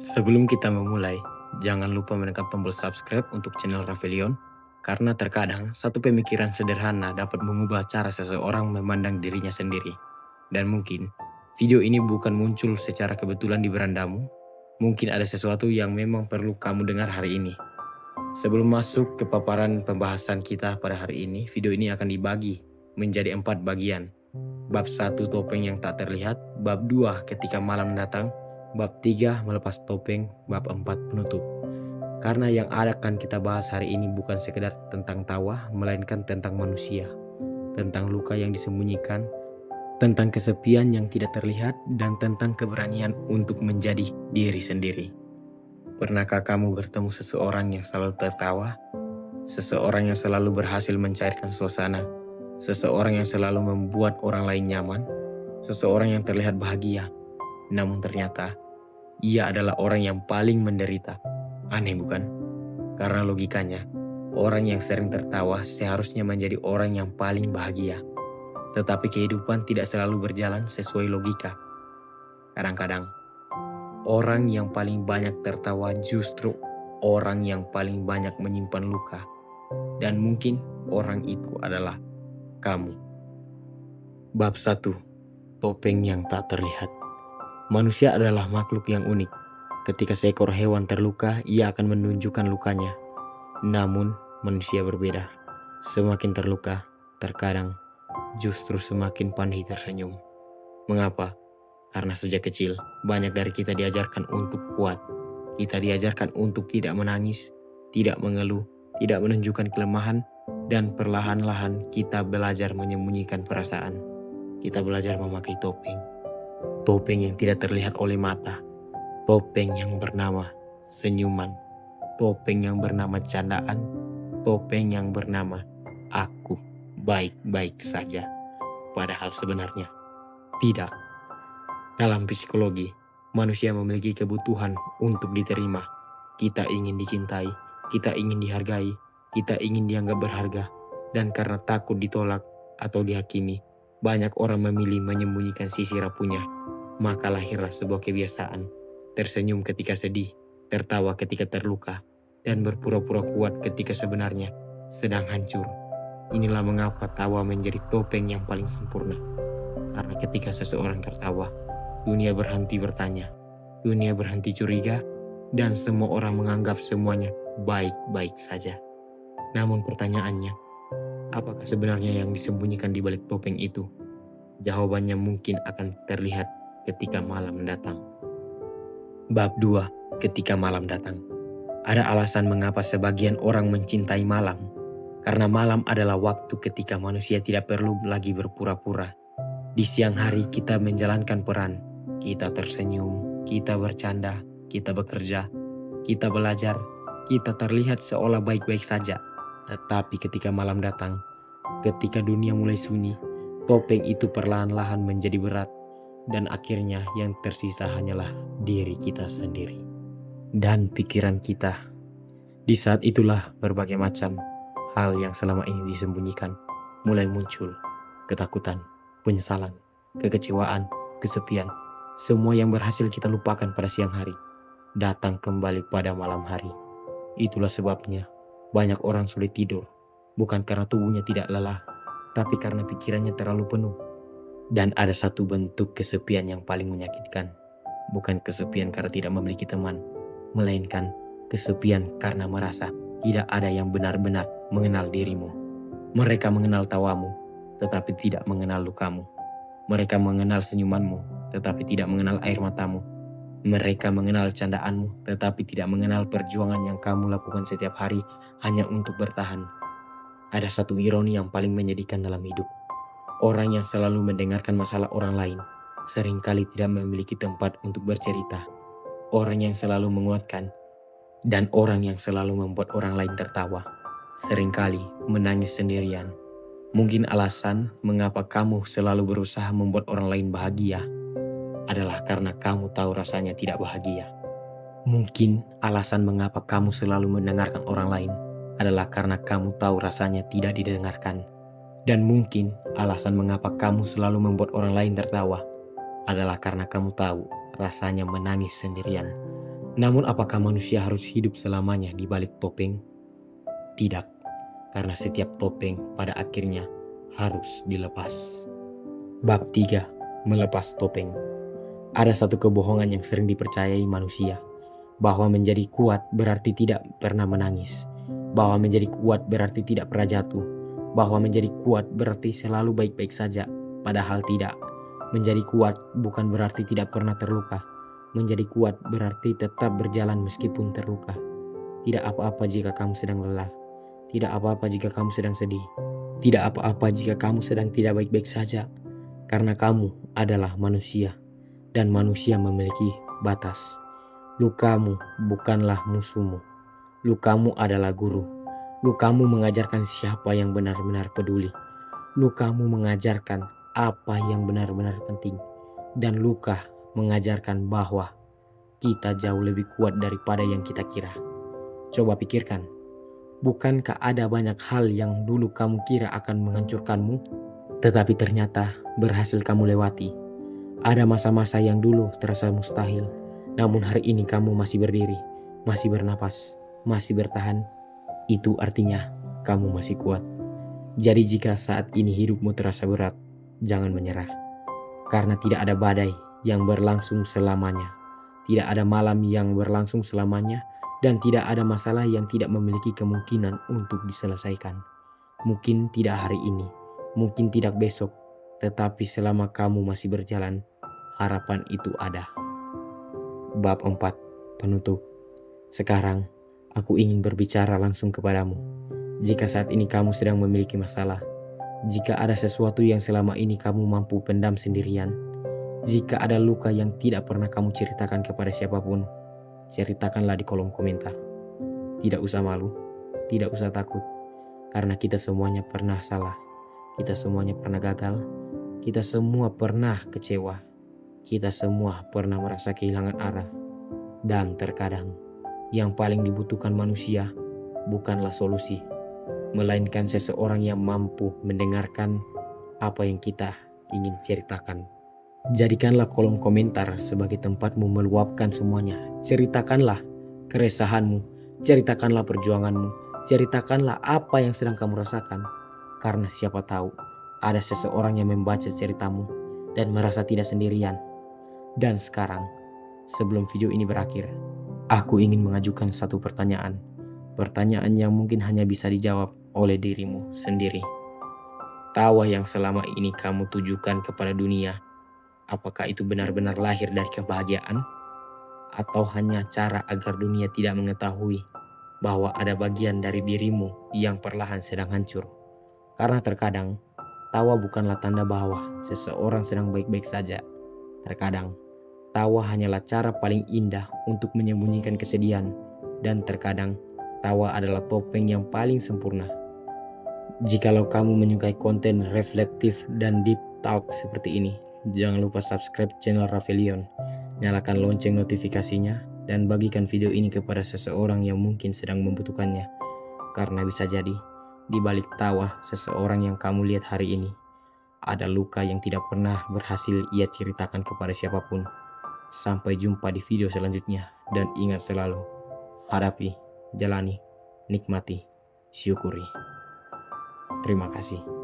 Sebelum kita memulai, jangan lupa menekan tombol subscribe untuk channel Raffelion, karena terkadang satu pemikiran sederhana dapat mengubah cara seseorang memandang dirinya sendiri. Dan mungkin, video ini bukan muncul secara kebetulan di berandamu, mungkin ada sesuatu yang memang perlu kamu dengar hari ini. Sebelum masuk ke paparan pembahasan kita pada hari ini, video ini akan dibagi menjadi 4 bagian. Bab 1 topeng yang tak terlihat, bab 2 ketika malam datang, bab 3 melepas topeng, bab 4 penutup. Karena yang akan kita bahas hari ini bukan sekedar tentang tawa, melainkan tentang manusia, tentang luka yang disembunyikan, tentang kesepian yang tidak terlihat, dan tentang keberanian untuk menjadi diri sendiri. Pernahkah kamu bertemu seseorang yang selalu tertawa? Seseorang yang selalu berhasil mencairkan suasana? Seseorang yang selalu membuat orang lain nyaman? Seseorang yang terlihat bahagia, namun ternyata ia adalah orang yang paling menderita. Aneh bukan? Karena logikanya, orang yang sering tertawa seharusnya menjadi orang yang paling bahagia. Tetapi kehidupan tidak selalu berjalan sesuai logika. Kadang-kadang, orang yang paling banyak tertawa justru orang yang paling banyak menyimpan luka. Dan mungkin orang itu adalah kamu. Bab 1. Topeng yang tak terlihat. Manusia adalah makhluk yang unik. Ketika seekor hewan terluka, ia akan menunjukkan lukanya. Namun, manusia berbeda. Semakin terluka, terkadang justru semakin pandai tersenyum. Mengapa? Karena sejak kecil, banyak dari kita diajarkan untuk kuat. Kita diajarkan untuk tidak menangis, tidak mengeluh, tidak menunjukkan kelemahan, dan perlahan-lahan kita belajar menyembunyikan perasaan. Kita belajar memakai topeng. Topeng yang tidak terlihat oleh mata. Topeng yang bernama senyuman. Topeng yang bernama candaan. Topeng yang bernama aku baik-baik saja. Padahal sebenarnya tidak. Dalam psikologi, manusia memiliki kebutuhan untuk diterima. Kita ingin dicintai, kita ingin dihargai, kita ingin dianggap berharga. Dan karena takut ditolak atau dihakimi, banyak orang memilih menyembunyikan sisi rapuhnya. Maka lahirlah sebuah kebiasaan, tersenyum ketika sedih, tertawa ketika terluka, dan berpura-pura kuat ketika sebenarnya sedang hancur. Inilah mengapa tawa menjadi topeng yang paling sempurna. Karena ketika seseorang tertawa, dunia berhenti bertanya, dunia berhenti curiga, dan semua orang menganggap semuanya baik-baik saja. Namun pertanyaannya, apakah sebenarnya yang disembunyikan di balik topeng itu? Jawabannya mungkin akan terlihat ketika malam datang. Bab 2. Ketika malam datang. Ada alasan mengapa sebagian orang mencintai malam. Karena malam adalah waktu ketika manusia tidak perlu lagi berpura-pura. Di siang hari kita menjalankan peran. Kita tersenyum, kita bercanda, kita bekerja, kita belajar, kita terlihat seolah baik-baik saja. Tetapi ketika malam datang, ketika dunia mulai sunyi, topeng itu perlahan-lahan menjadi berat. Dan akhirnya yang tersisa hanyalah diri kita sendiri dan pikiran kita. Di saat itulah berbagai macam hal yang selama ini disembunyikan mulai muncul. Ketakutan, penyesalan, kekecewaan, kesepian. Semua yang berhasil kita lupakan pada siang hari datang kembali pada malam hari. Itulah sebabnya banyak orang sulit tidur. Bukan karena tubuhnya tidak lelah, tapi karena pikirannya terlalu penuh. Dan ada satu bentuk kesepian yang paling menyakitkan. Bukan kesepian karena tidak memiliki teman, melainkan kesepian karena merasa tidak ada yang benar-benar mengenal dirimu. Mereka mengenal tawamu, tetapi tidak mengenal lukamu. Mereka mengenal senyumanmu, tetapi tidak mengenal air matamu. Mereka mengenal candaanmu, tetapi tidak mengenal perjuangan yang kamu lakukan setiap hari hanya untuk bertahan. Ada satu ironi yang paling menyedihkan dalam hidup. Orang yang selalu mendengarkan masalah orang lain seringkali tidak memiliki tempat untuk bercerita. Orang yang selalu menguatkan dan orang yang selalu membuat orang lain tertawa seringkali menangis sendirian. Mungkin alasan mengapa kamu selalu berusaha membuat orang lain bahagia adalah karena kamu tahu rasanya tidak bahagia. Mungkin alasan mengapa kamu selalu mendengarkan orang lain adalah karena kamu tahu rasanya tidak didengarkan. Dan mungkin alasan mengapa kamu selalu membuat orang lain tertawa adalah karena kamu tahu rasanya menangis sendirian. Namun apakah manusia harus hidup selamanya di balik topeng? Tidak, karena setiap topeng pada akhirnya harus dilepas. Bab 3. Melepas topeng. Ada satu kebohongan yang sering dipercayai manusia, bahwa menjadi kuat berarti tidak pernah menangis, bahwa menjadi kuat berarti tidak pernah jatuh, bahwa menjadi kuat berarti selalu baik-baik saja. Padahal tidak. Menjadi kuat bukan berarti tidak pernah terluka. Menjadi kuat berarti tetap berjalan meskipun terluka. Tidak apa-apa jika kamu sedang lelah. Tidak apa-apa jika kamu sedang sedih. Tidak apa-apa jika kamu sedang tidak baik-baik saja. Karena kamu adalah manusia. Dan manusia memiliki batas. Lukamu bukanlah musuhmu. Lukamu adalah guru. Lukamu mengajarkan siapa yang benar-benar peduli. Lukamu mengajarkan apa yang benar-benar penting. Dan luka mengajarkan bahwa kita jauh lebih kuat daripada yang kita kira. Coba pikirkan, bukankah ada banyak hal yang dulu kamu kira akan menghancurkanmu, tetapi ternyata berhasil kamu lewati? Ada masa-masa yang dulu terasa mustahil, namun hari ini kamu masih berdiri, masih bernapas, masih bertahan. Itu artinya kamu masih kuat. Jadi jika saat ini hidupmu terasa berat, jangan menyerah. Karena tidak ada badai yang berlangsung selamanya. Tidak ada malam yang berlangsung selamanya. Dan tidak ada masalah yang tidak memiliki kemungkinan untuk diselesaikan. Mungkin tidak hari ini, mungkin tidak besok. Tetapi selama kamu masih berjalan, harapan itu ada. Bab 4. Penutup. Sekarang, aku ingin berbicara langsung kepadamu. Jika saat ini kamu sedang memiliki masalah, jika ada sesuatu yang selama ini kamu mampu pendam sendirian, jika ada luka yang tidak pernah kamu ceritakan kepada siapapun, ceritakanlah di kolom komentar. Tidak usah malu, tidak usah takut, karena kita semuanya pernah salah, kita semuanya pernah gagal, kita semua pernah kecewa, kita semua pernah merasa kehilangan arah. Dan terkadang, yang paling dibutuhkan manusia bukanlah solusi, melainkan seseorang yang mampu mendengarkan apa yang kita ingin ceritakan. Jadikanlah kolom komentar sebagai tempatmu meluapkan semuanya. Ceritakanlah keresahanmu, ceritakanlah perjuanganmu, ceritakanlah apa yang sedang kamu rasakan. Karena siapa tahu ada seseorang yang membaca ceritamu dan merasa tidak sendirian. Dan sekarang, sebelum video ini berakhir, aku ingin mengajukan satu pertanyaan. Pertanyaan yang mungkin hanya bisa dijawab oleh dirimu sendiri. Tawa yang selama ini kamu tujukan kepada dunia, apakah itu benar-benar lahir dari kebahagiaan? Atau hanya cara agar dunia tidak mengetahui bahwa ada bagian dari dirimu yang perlahan sedang hancur? Karena terkadang, tawa bukanlah tanda bahwa seseorang sedang baik-baik saja. Terkadang, tawa hanyalah cara paling indah untuk menyembunyikan kesedihan. Dan terkadang, tawa adalah topeng yang paling sempurna. Jikalau kamu menyukai konten reflektif dan deep talk seperti ini, jangan lupa subscribe channel Raffelion, nyalakan lonceng notifikasinya, dan bagikan video ini kepada seseorang yang mungkin sedang membutuhkannya. Karena bisa jadi, di balik tawa seseorang yang kamu lihat hari ini, ada luka yang tidak pernah berhasil ia ceritakan kepada siapapun. Sampai jumpa di video selanjutnya, dan ingat selalu, hadapi, jalani, nikmati, syukuri. Terima kasih.